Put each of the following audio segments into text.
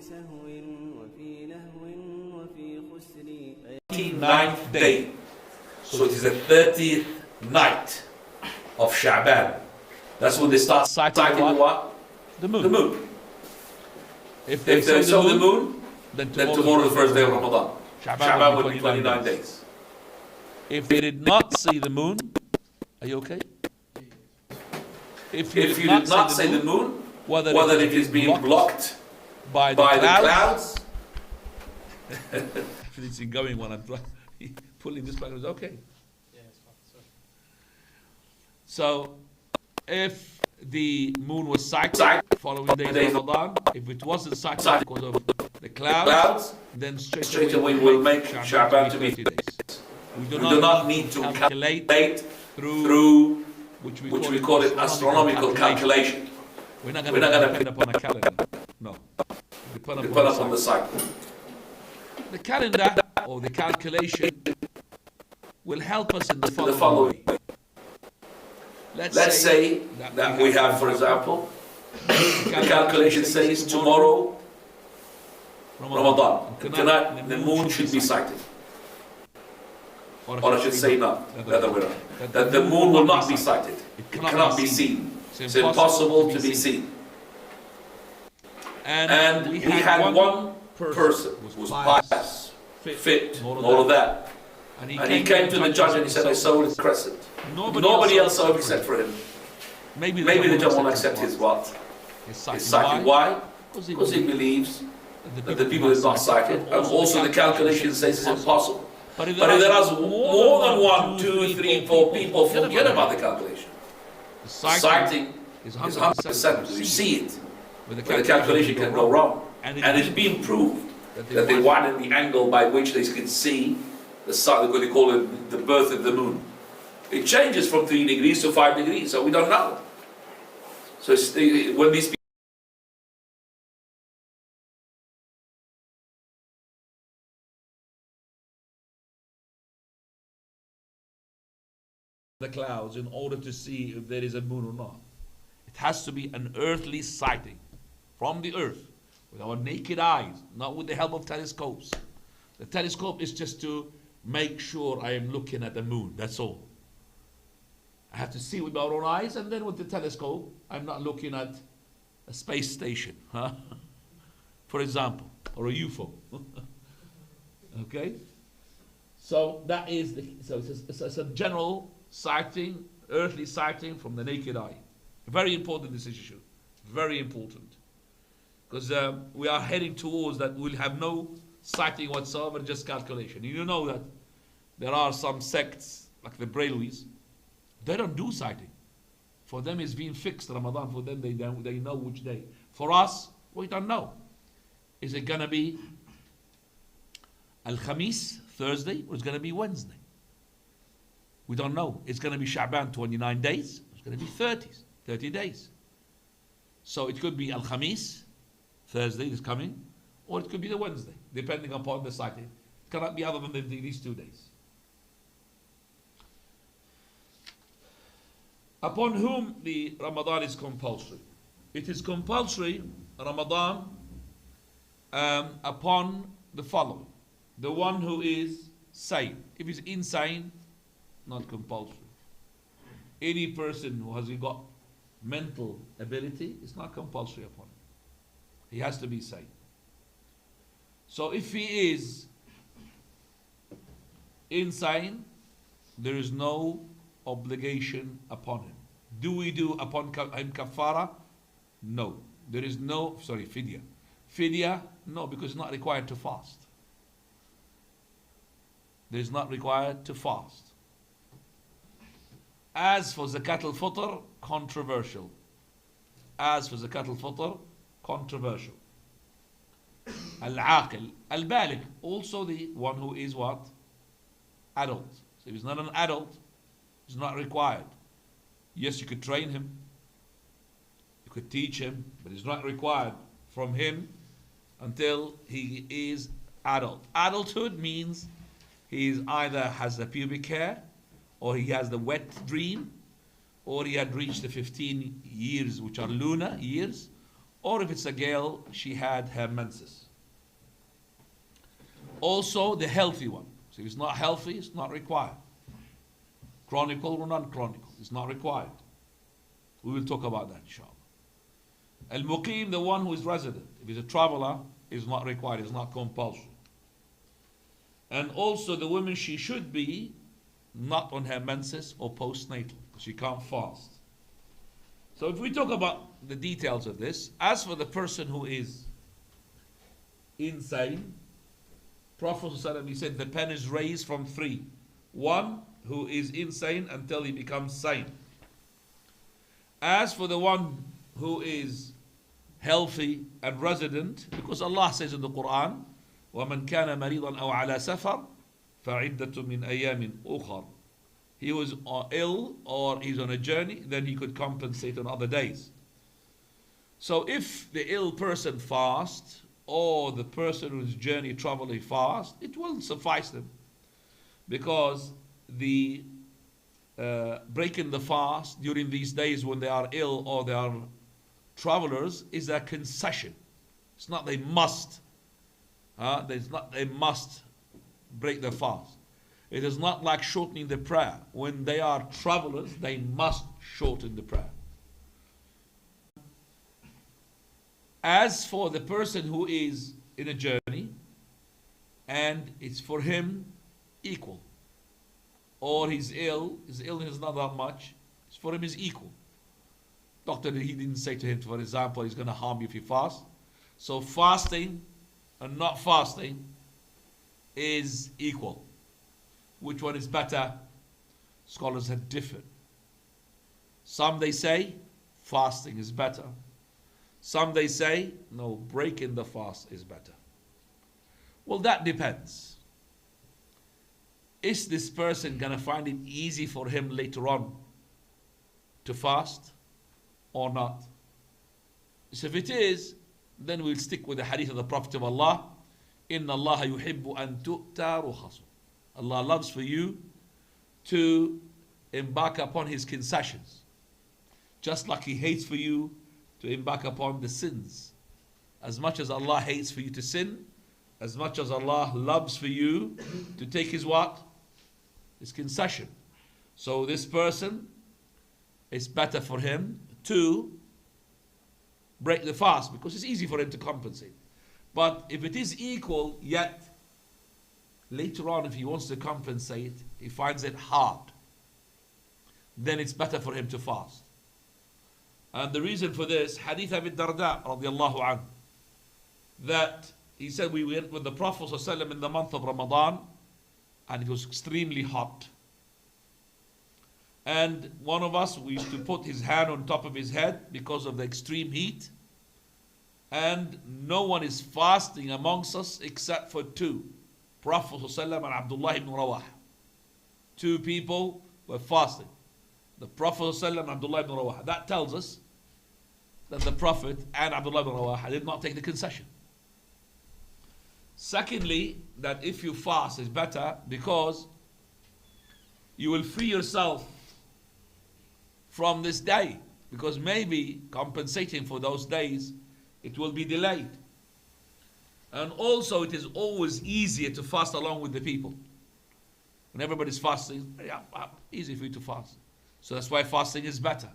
39th day. So it is the 30th night of Sha'ban. That's when they start sighting what? The moon. The moon. If they saw the moon, then tomorrow is the first day of Ramadan. Sha'ban will be 29 days. If they did not see the moon, are you okay? If you did not see the moon, whether it is being blocked by the clouds. Actually, it's going when I'm pulling this back. It was okay. So, if the moon was sighted following days of Ramadan, if it wasn't sighted because of the clouds, then straight away we'll make Sha'ban to be 30 days. We do not need to calculate through which we call it astronomical calculation. We're not going to depend upon a calendar. No. Depend upon the cycle. The calendar or the calculation will help us in the following way. Let's say that we have, for example, the calculation says tomorrow, Ramadan. Tonight, the moon should be sighted. Or I should say not, the other way around. That the moon will not be sighted. It cannot be seen. It's impossible to be seen. And we had one person who was pious, fit, and all of that. And he came to the judge and he said, I saw his crescent. Nobody else saw it except for him. Maybe the judge won't accept his what? His sighting. Why? Because he believes that the people is not sighted. And also the calculation says it's impossible. But if there is more than 1, 2, 3, 4 people, forget about the calculation. The sighting is 100% because you see it. But the calculation can go wrong. And it's been proved that they widen the angle by which they can see the sun, what they call it, the birth of the moon. It changes from 3 degrees to 5 degrees, so we don't know. So when these people the clouds in order to see if there is a moon or not. It has to be an earthly sighting from the earth with our naked eyes, not with the help of telescopes. The telescope is just to make sure I am looking at the moon, that's all. I have to see with my own eyes, and then with the telescope, I'm not looking at a space station, huh? For example, or a UFO. Okay? So that is it's a general sighting, earthly sighting from the naked eye. Very important this issue. Very important. Because we are heading towards that we'll have no sighting whatsoever, just calculation. You know that there are some sects, like the Brailwis, they don't do sighting. For them it's been fixed, Ramadan. For them they know which day. For us, we don't know. Is it going to be Al-Khamis, Thursday, or is it going to be Wednesday? We don't know. It's going to be Sha'ban 29 days. It's going to be 30 days. So it could be Al-Khamis, Thursday is coming, or it could be the Wednesday, depending upon the sighting. It cannot be other than these 2 days. Upon whom the Ramadan is compulsory? It is compulsory, Ramadan, upon the following. The one who is sane. If he's insane, not compulsory. Any person who has got mental ability, it's not compulsory upon him. He has to be sane. So if he is insane, there is no obligation upon him. Do we do upon him kafara? No. There is no, fidya. Fidya, no, because it's not required to fast. There is not required to fast. As for zakat al-fitr, controversial. As for zakat al-fitr, controversial. Al-aqil, al-baligh, also the one who is what? Adult. So if he's not an adult, it's not required. Yes, you could train him, you could teach him, but it's not required from him until he is adult. Adulthood means he is either has the pubic hair, or he has the wet dream, or he had reached the 15 years, which are lunar years, Or if it's a girl, she had her menses. Also, the healthy one. So if it's not healthy, it's not required. Chronicle or non-chronicle, it's not required. We will talk about that, inshallah. Al-Muqim, the one who is resident. If he's a traveler, is not required, it's not compulsory. And also the woman, she should be not on her menses or postnatal. She can't fast. So if we talk about the details of this, as for the person who is insane, Prophet ﷺ, he said the pen is raised from three. One, who is insane until he becomes sane. As for the one who is healthy and resident, because Allah says in the Quran, وَمَنْ كَانَ مَرِيضًا أَوْ عَلَى سَفَرٍ فَعِدَّةٌ مِّنْ أَيَّامٍ أُخَرٍ. He was ill or he's on a journey, then he could compensate on other days. So if the ill person fasts, or the person whose journey traveling fast, it will suffice them. Because the breaking the fast during these days when they are ill or they are travelers is a concession. It's not they must. It's not they must break the fast. It is not like shortening the prayer. When they are travelers, they must shorten the prayer. As for the person who is in a journey and it's for him equal, or he's ill, his illness is not that much, it's for him is equal. Doctor, he didn't say to him, for example, he's going to harm you if you fast. So fasting and not fasting is equal. Which one is better? Scholars have differed. Some they say fasting is better. Some they say, no, breaking the fast is better. Well, that depends. Is this person going to find it easy for him later on to fast or not? So if it is, then we'll stick with the hadith of the Prophet of Allah. إِنَّ اللَّهَ يُحِبُّ أَن تُؤْتَى رُخَصُ. Allah loves for you to embark upon His concessions. Just like He hates for you to embark upon the sins. As much as Allah hates for you to sin, as much as Allah loves for you to take His what? His concession. So this person, it's better for him to break the fast because it's easy for him to compensate. But if it is equal, yet later on if he wants to compensate, he finds it hard, then it's better for him to fast. And the reason for this, Hadith Abi Darda radiallahu anhu, that he said we went with the Prophet ﷺ in the month of Ramadan and it was extremely hot. And one of us, we used to put his hand on top of his head because of the extreme heat. And no one is fasting amongst us except for two, Prophet ﷺ and Abdullah ibn Rawaha. Two people were fasting. The Prophet ﷺ and Abdullah ibn Rawaha. That tells us that the Prophet and Abdullah ibn Rawaha did not take the concession. Secondly, that if you fast is better because you will free yourself from this day, because maybe compensating for those days it will be delayed. And also it is always easier to fast along with the people. When everybody's fasting, easy for you to fast. So that's why fasting is better.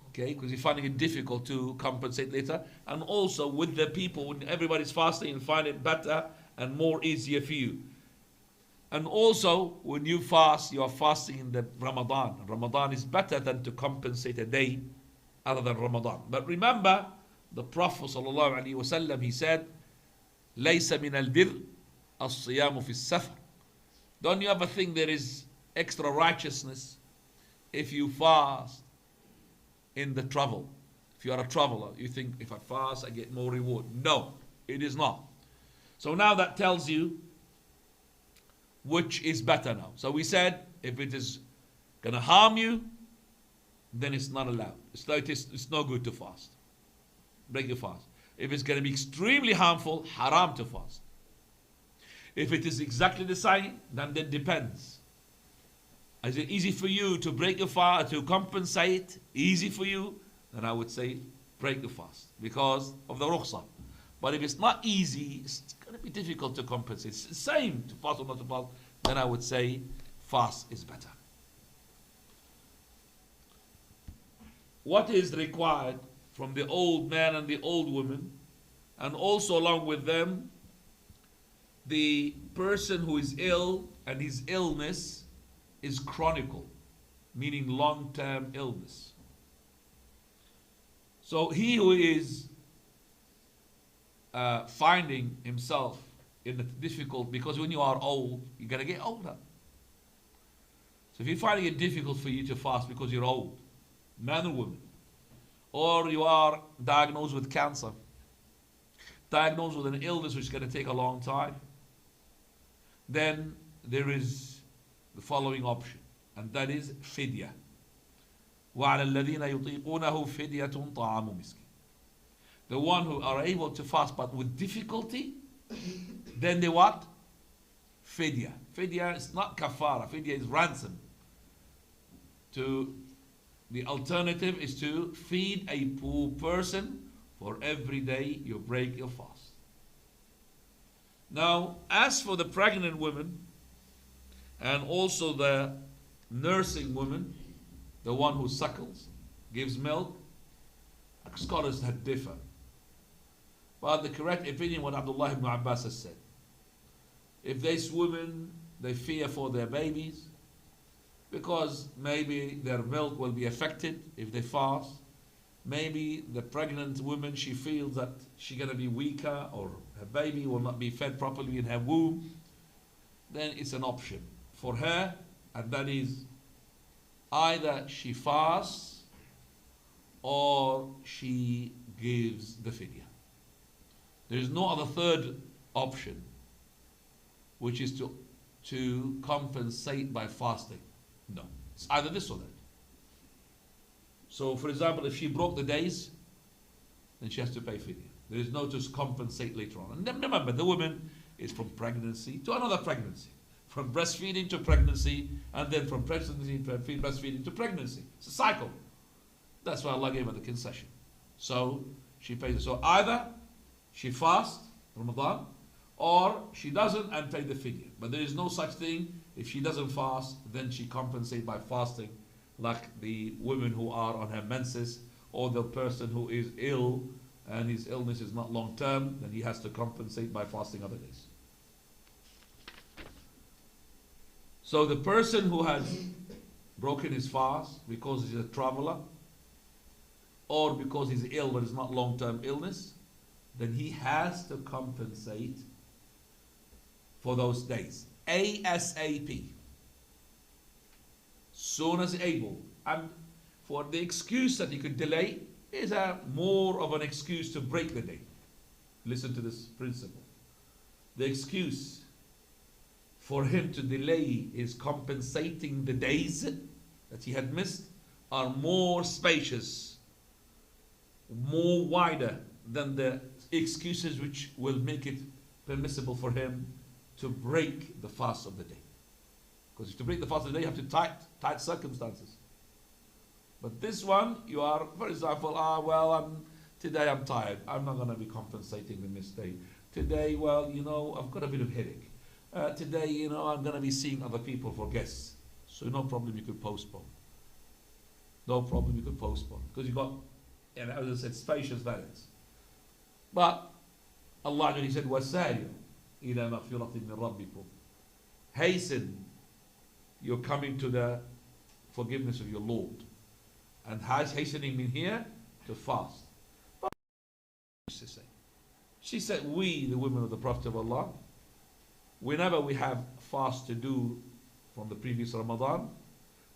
Okay, because you're finding it difficult to compensate later. And also with the people, when everybody's fasting, you find it better and more easier for you. And also, when you fast, you are fasting in the Ramadan. Ramadan is better than to compensate a day other than Ramadan. But remember, the Prophet ﷺ, he said, لَيْسَ مِنَ الْبِرِّ الصِّيَامُ فِي السَّفَرِ. Don't you ever think there is extra righteousness if you fast in the travel? If you are a traveler, you think if I fast, I get more reward. No, it is not. So now that tells you which is better now. So we said, if it is going to harm you, then it's not allowed. It's no good to fast. Break your fast. If it's going to be extremely harmful, haram to fast. If it is exactly the same, then it depends. Is it easy for you to break your fast, to compensate? Easy for you? Then I would say break the fast because of the rukhsah. But if it's not easy, it's going to be difficult to compensate. It's the same to fast or not to fast, then I would say fast is better. What is required from the old man and the old woman, and also along with them, the person who is ill and his illness is chronicle, meaning long-term illness. So he who is finding himself in a difficult, because when you are old, you're going to get older. So if you're finding it difficult for you to fast because you're old, man or woman, or you are diagnosed with cancer, diagnosed with an illness which is going to take a long time, then there is the following option, and that is fidya. وَعَلَى الَّذِينَ يُطِيقُونَهُ فِدْيَةٌ طَعَامُ مِسْكِينٍ. The one who are able to fast but with difficulty, then they what? Fidya. Fidya is not kafara. Fidya is ransom. The alternative is to feed a poor person for every day you break your fast. Now, as for the pregnant women and also the nursing woman, the one who suckles, gives milk, scholars that differ. But the correct opinion, what Abdullah ibn Abbas has said, if these women, they fear for their babies, because maybe their milk will be affected if they fast, maybe the pregnant woman, she feels that she's going to be weaker or her baby will not be fed properly in her womb, then it's an option for her, and that is either she fasts or she gives the fidya. There is no other third option, which is to compensate by fasting. No, it's either this or that. So, for example, if she broke the days, then she has to pay fidya. There is no just compensate later on. And then remember, the woman is from pregnancy to another pregnancy, from breastfeeding to pregnancy, and then from pregnancy to breastfeeding to pregnancy. It's a cycle. That's why Allah gave her the concession. So she pays it. So either she fasts Ramadan, or she doesn't and pay the fidya. But there is no such thing. If she doesn't fast, then she compensates by fasting, like the women who are on her menses, or the person who is ill and his illness is not long term, then he has to compensate by fasting other days. So the person who has broken his fast because he's a traveler, or because he's ill but it's not long term illness, then he has to compensate for those days. ASAP. Soon as able. And for the excuse that he could delay is more of an excuse to break the day. Listen to this principle. The excuse for him to delay is compensating the days that he had missed are more spacious, more wider than the excuses which will make it permissible for him to break the fast of the day. Because to break the fast of the day, you have to tight circumstances. But this one, you are, for example, today I'm tired. I'm not going to be compensating the missed day. Today, I've got a bit of headache. Today, I'm going to be seeing other people for guests. So no problem, you could postpone. No problem, you could postpone. Because you've got, as I said, spacious balance. But Allah, He said, وَسَارِعُوا إِلَى مَغْفِرَةٍ مِّن رَبِّكُمْ. Hasten your coming to the forgiveness of your Lord. And hastening mean here to fast. But she said, we, the women of the Prophet of Allah, whenever we have fast to do from the previous Ramadan,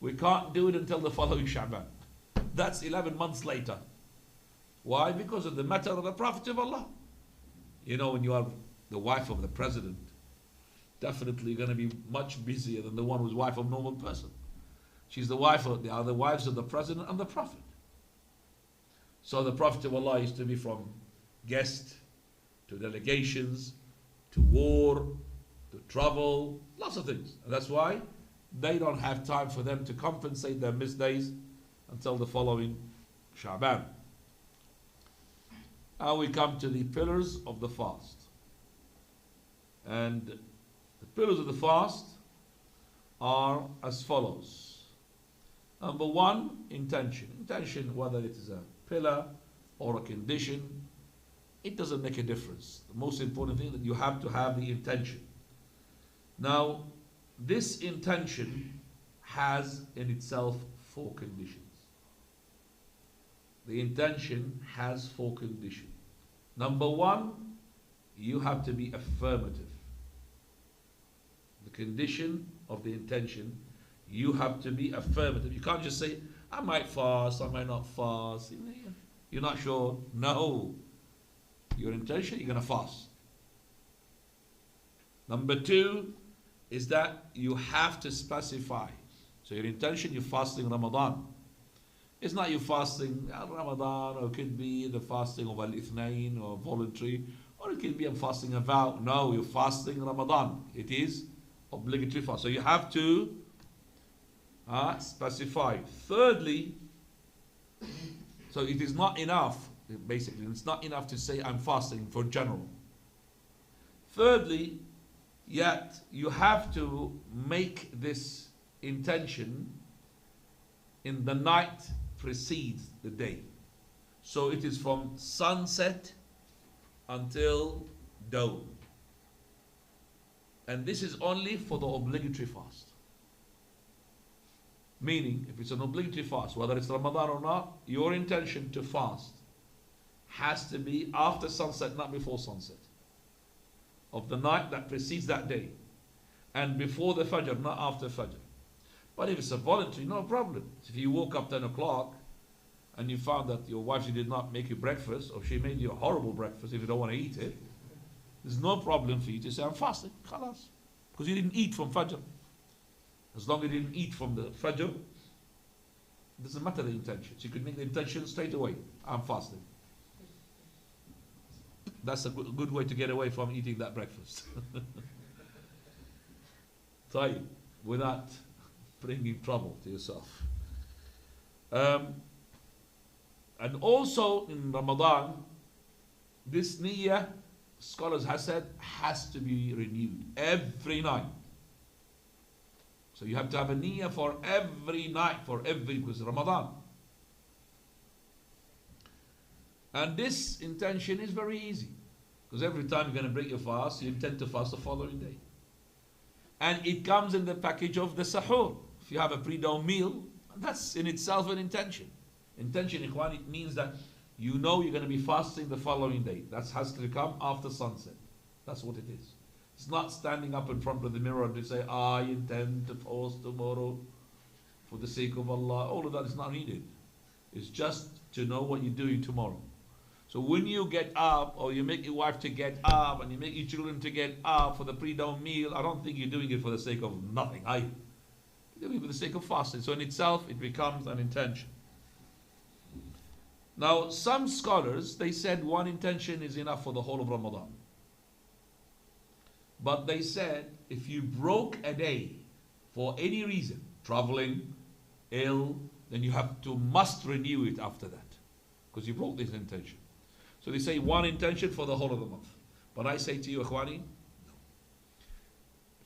we can't do it until the following Sha'ban. That's 11 months later. Why? Because of the matter of the Prophet of Allah. When you are the wife of the president, definitely going to be much busier than the one who's wife of a normal person. She's the wife of, they are the wives of the president and the Prophet. So the Prophet of Allah used to be from guest to delegations, to war, to travel, lots of things. And that's why they don't have time for them to compensate their missed days until the following Sha'ban. Now we come to the pillars of the fast. And the pillars of the fast are as follows. Number one, intention. Intention, whether it is a pillar or a condition, it doesn't make a difference. The most important thing is that you have to have the intention. Now, this intention has in itself 4 conditions. The intention has 4 conditions. Number one, you have to be affirmative. The condition of the intention, you have to be affirmative. You can't just say, I might fast, I might not fast. You're not sure. No. Your intention, you're going to fast. Number 2 is that you have to specify. So your intention, you're fasting Ramadan. It's not you fasting Ramadan, or it could be the fasting of Al-Ithnain or voluntary, or it could be I'm fasting a vow. No, you're fasting Ramadan. It is obligatory fast. So you have to specify. Thirdly, so it is not enough, basically, it's not enough to say I'm fasting for general. Thirdly, yet you have to make this intention in the night precedes the day. So it is from sunset until dawn. And this is only for the obligatory fast. Meaning, if it's an obligatory fast, whether it's Ramadan or not, your intention to fast has to be after sunset, not before sunset, of the night that precedes that day, and before the Fajr, not after Fajr. But if it's a voluntary, no problem. If you woke up 10 o'clock and you found that your wife, she did not make you breakfast, or she made you a horrible breakfast if you don't want to eat it, there's no problem for you to say, I'm fasting, khalas. Because you didn't eat from Fajr. As long as you didn't eat from the Fajr, it doesn't matter the intention. So you could make the intention straight away, I'm fasting. That's a good way to get away from eating that breakfast. Tayyib, without bringing trouble to yourself. And also in Ramadan, this niyyah, scholars have said, has to be renewed every night. So you have to have a niyyah for every night, because Ramadan. And this intention is very easy, because every time you're going to break your fast, you intend to fast the following day. And it comes in the package of the sahur. If you have a pre-dawn meal, that's in itself an intention. Intention, ikhwan, it means that you know you're going to be fasting the following day. That has to come after sunset. That's what it is. It's not standing up in front of the mirror and to say, I intend to fast tomorrow for the sake of Allah. All of that is not needed. It's just to know what you're doing tomorrow. So when you get up, or you make your wife to get up, and you make your children to get up for the pre-dawn meal, I don't think you're doing it for the sake of nothing. You're doing it for the sake of fasting. So in itself, it becomes an intention. Now, some scholars, they said one intention is enough for the whole of Ramadan. But they said, if you broke a day for any reason, traveling, ill, then you must renew it after that, because you broke this intention. So they say one intention for the whole of the month. But I say to you, Ikhwani, no.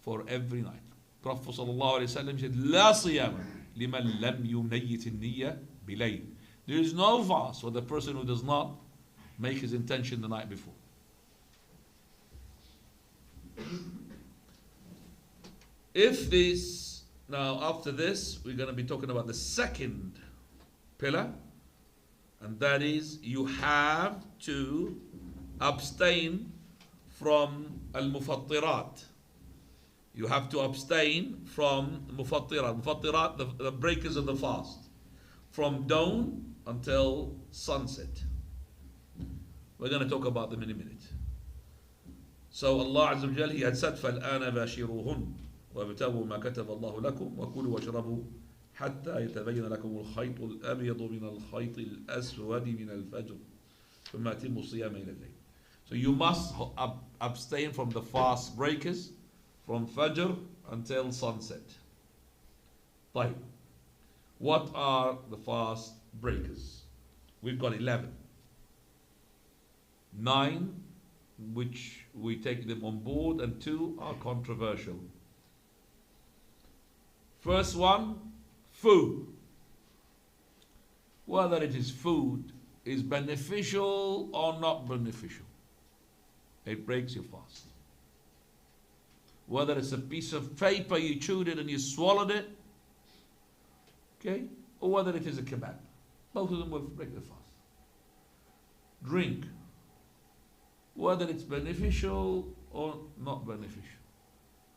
For every night. Prophet ﷺ said, لا صيام لمن لم يميت النية بليل. There is no fast for the person who does not make his intention the night before. Now after this, we're going to be talking about the second pillar, and that is you have to abstain from al-mufattirat. You have to abstain from mufattirat. Mufattirat, the breakers of the fast, from dawn until sunset. We're going to talk about them in a minute. So Allah Azza wa Jal, He had said, فَالْآنَ بَاشِرُوهُنْ وَابْتَغُوا مَا كَتَبَ اللَّهُ لَكُمْ وَكُلُوا وَاشْرَبُوا حَتَّى يَتَبَيَّنَ لَكُمُ الْخَيْطُ الْأَبْيَضُ مِنَ الْخَيْطِ الْأَسْوَدِ مِنَ الْفَجْرِ ثُمَّ أَتِمُّوا الصِّيَامَ إِلَى اللَّيْلِ. So you must abstain from the fast breakers from Fajr until sunset. طيب. What are the fast breakers? We've got 11. 9 which we take them on board, and 2 are controversial. First one, food. Whether it is food is beneficial or not beneficial, it breaks your fast. Whether it's a piece of paper, you chewed it and you swallowed it, okay, or whether it is a kebab, both of them will break the fast. Drink, whether it's beneficial or not beneficial,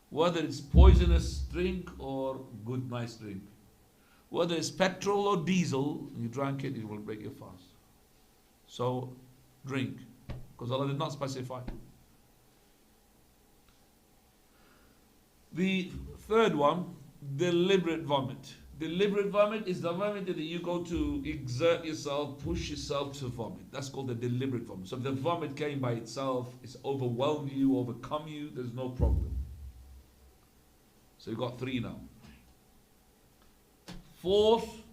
whether it's poisonous drink or good nice drink, whether it's petrol or diesel, you drank it, it will break your fast. So drink, because Allah did not specify. The third one, deliberate vomit. Deliberate vomit is the vomit that you go to exert yourself, push yourself to vomit. That's called the deliberate vomit. So if the vomit came by itself, it's overwhelmed you, overcome you, there's no problem. So you've got 3 now. Fourth,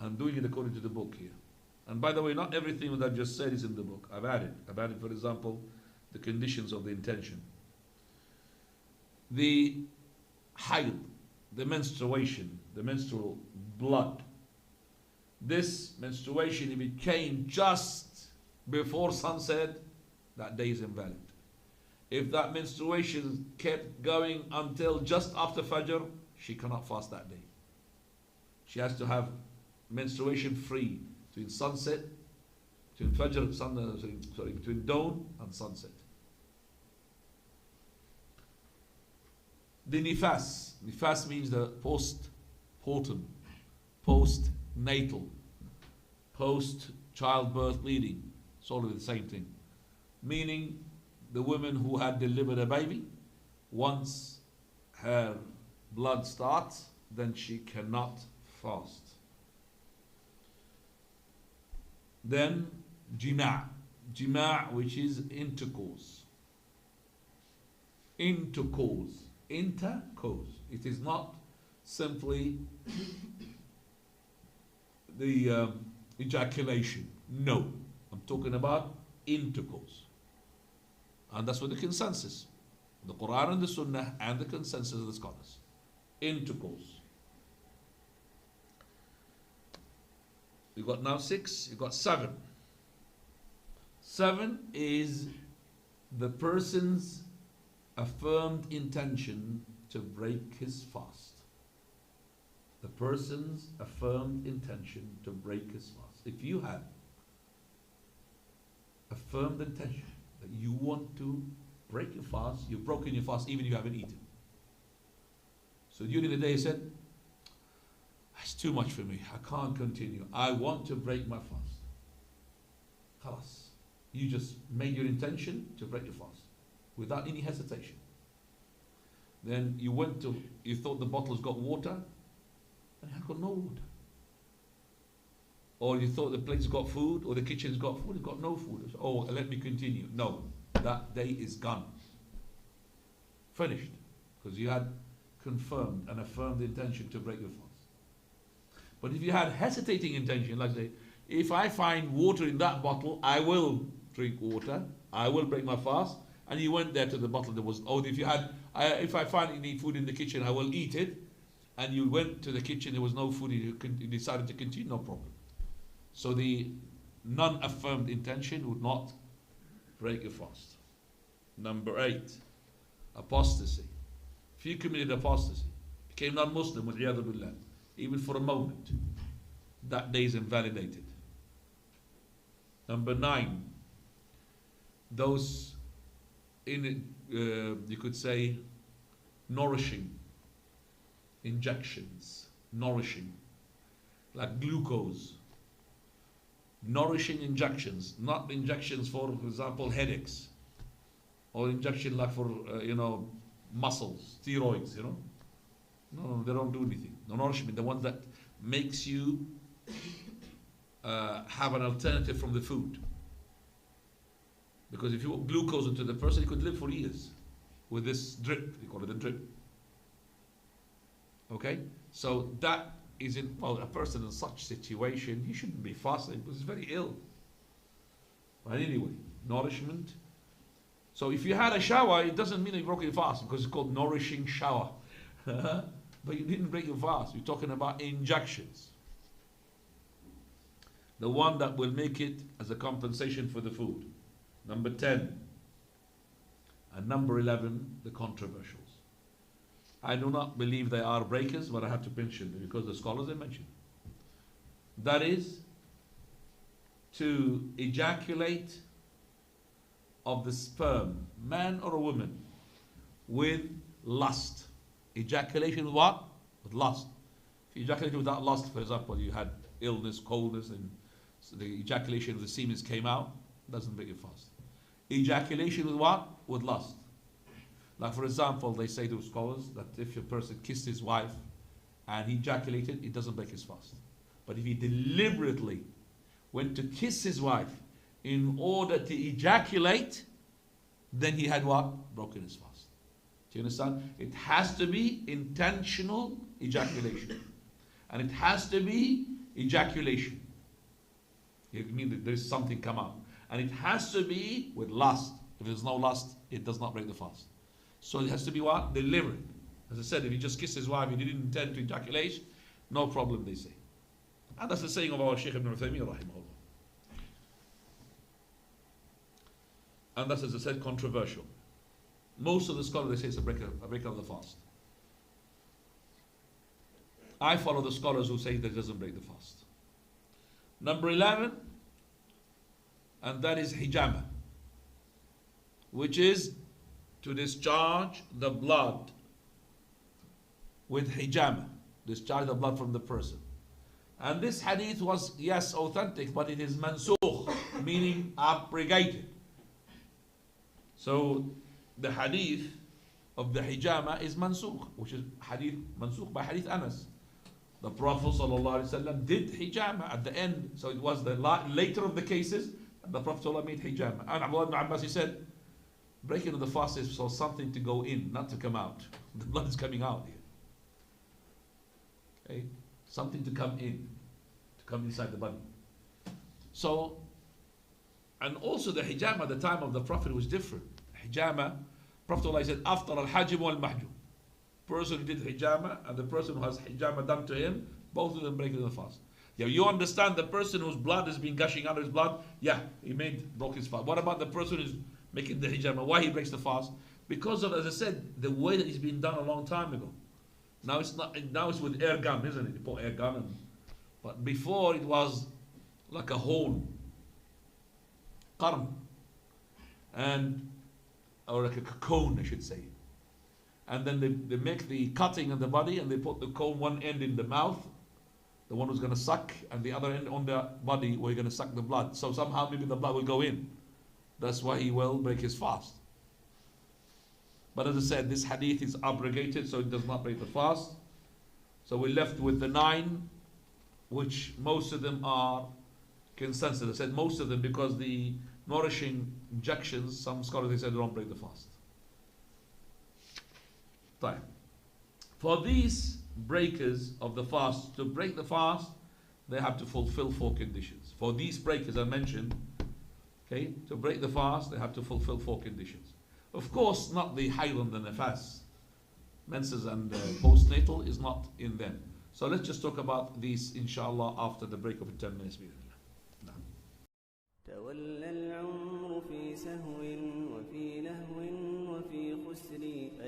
I'm doing it according to the book here. And by the way, not everything that I've just said is in the book. I've added, for example, the conditions of the intention. The hayd, the menstruation, the menstrual blood. This menstruation, if it came just before sunset, that day is invalid. If that menstruation kept going until just after Fajr, she cannot fast that day. She has to have menstruation free between sunset, between Fajr, between dawn and sunset. The nifas. Nifas means the postpartum, postnatal, post-childbirth bleeding. It's all the same thing. Meaning the woman who had delivered a baby, once her blood starts, then she cannot fast. Then jima'. Jima', which is intercourse. Intercourse. It is not simply the ejaculation. No. I'm talking about intercourse. And that's what the consensus. The Quran and the Sunnah and the consensus of the scholars. Intercourse. You've got now 6, you've got 7. 7 is the person's affirmed intention to break his fast. The person's affirmed intention to break his fast. If you have affirmed intention that you want to break your fast, you've broken your fast even if you haven't eaten. So during the day you said, it's too much for me, I can't continue, I want to break my fast. Khalas. You just made your intention to break your fast without any hesitation. Then you thought the bottle's got water, and it had got no water. Or you thought the plate's got food, or the kitchen's got food, it's got no food. Oh, let me continue. No, that day is gone. Finished. Because you had confirmed and affirmed the intention to break your fast. But if you had hesitating intention, like say, if I find water in that bottle, I will drink water, I will break my fast, and you went there to the bottle, there was, if I find any food in the kitchen, I will eat it, and you went to the kitchen, there was no food, you decided to continue, no problem. So the non-affirmed intention would not break your fast. Number 8, apostasy. If you committed apostasy, became non-Muslim, وَالْعِيَاذُ بِاللَّهِ, even for a moment, that day is invalidated. Number 9, those you could say nourishing injections, nourishing, like glucose. Nourishing injections, not injections for example, headaches, or injection like for muscles, steroids, No, they don't do anything. No nourishment, the one that makes you have an alternative from the food. Because if you put glucose into the person, he could live for years with this drip. They call it a drip. Okay? So that is a person in such situation, he shouldn't be fasting because he's very ill. But anyway, nourishment. So if you had a shower, it doesn't mean you broke your fast because it's called nourishing shower. But you didn't break your fast. You're talking about injections. The one that will make it as a compensation for the food. Number 10. And number 11, the controversials. I do not believe they are breakers, but I have to mention them because the scholars they mention. That is to ejaculate of the sperm, man or a woman, with lust. Ejaculation with what? With lust. If you ejaculate without lust, for example, you had illness, coldness, and so the ejaculation of the semen came out, doesn't break your fast. Ejaculation with what? With lust. Like for example, they say to scholars that if a person kissed his wife and he ejaculated, it doesn't break his fast. But if he deliberately went to kiss his wife in order to ejaculate, then he had what? Broken his fast. Do you understand? It has to be intentional ejaculation. And it has to be ejaculation. It means that there's something come out. And it has to be with lust. If there's no lust, it does not break the fast. So it has to be what? Deliberate. As I said, if he just kissed his wife, he didn't intend to ejaculate, no problem, they say. And that's the saying of our Shaykh ibn Uthaymeen, rahimahullah. And that's, as I said, controversial. Most of the scholars, they say it's a breaker of the fast. I follow the scholars who say that it doesn't break the fast. Number 11, and that is hijama, which is to discharge the blood with hijama, discharge the blood from the person. And this hadith was, yes, authentic, but it is mansukh, meaning abrogated. So the hadith of the hijama is mansukh, which is hadith mansukh by hadith Anas. The Prophet ﷺ did hijama at the end, so it was the later of the cases, the Prophet ﷺ made hijama. And Abdullah ibn Abbas, he said, breaking of the fast is for something to go in, not to come out. The blood is coming out here. Okay? Something to come in, to come inside the body. So, and also the hijama at the time of the Prophet was different. Hijama, Prophet ﷺ said, after al-hajim wal-mahjum. Person who did hijama and the person who has hijama done to him, both of them break the fast. Yeah, you understand the person whose blood has been gushing out of his blood, yeah, he broke his fast. What about the person who's making the hijama? Why he breaks the fast? Because of, as I said, the way that it's been done a long time ago. Now it's not. Now it's with air gun, isn't it? You put air gun, but before it was like a horn, qarn, or like a cone, I should say. And then they make the cutting of the body and they put the cone one end in the mouth, the one who's going to suck, and the other end on the body where you're going to suck the blood. So somehow maybe the blood will go in. That's why he will break his fast. But as I said, this hadith is abrogated, so it does not break the fast. So we're left with the 9, which most of them are consensus. I said most of them because the nourishing injections, some scholars they said they don't break the fast. Time. For these breakers of the fast, to break the fast, they have to fulfill 4 conditions. For these breakers I mentioned, okay, to break the fast, they have to fulfill 4 conditions. Of course, not the hayd and the nifas. Menses and postnatal is not in them. So let's just talk about these, inshallah, after the break of 10 minutes. تولى العمر في سهو وفي لهو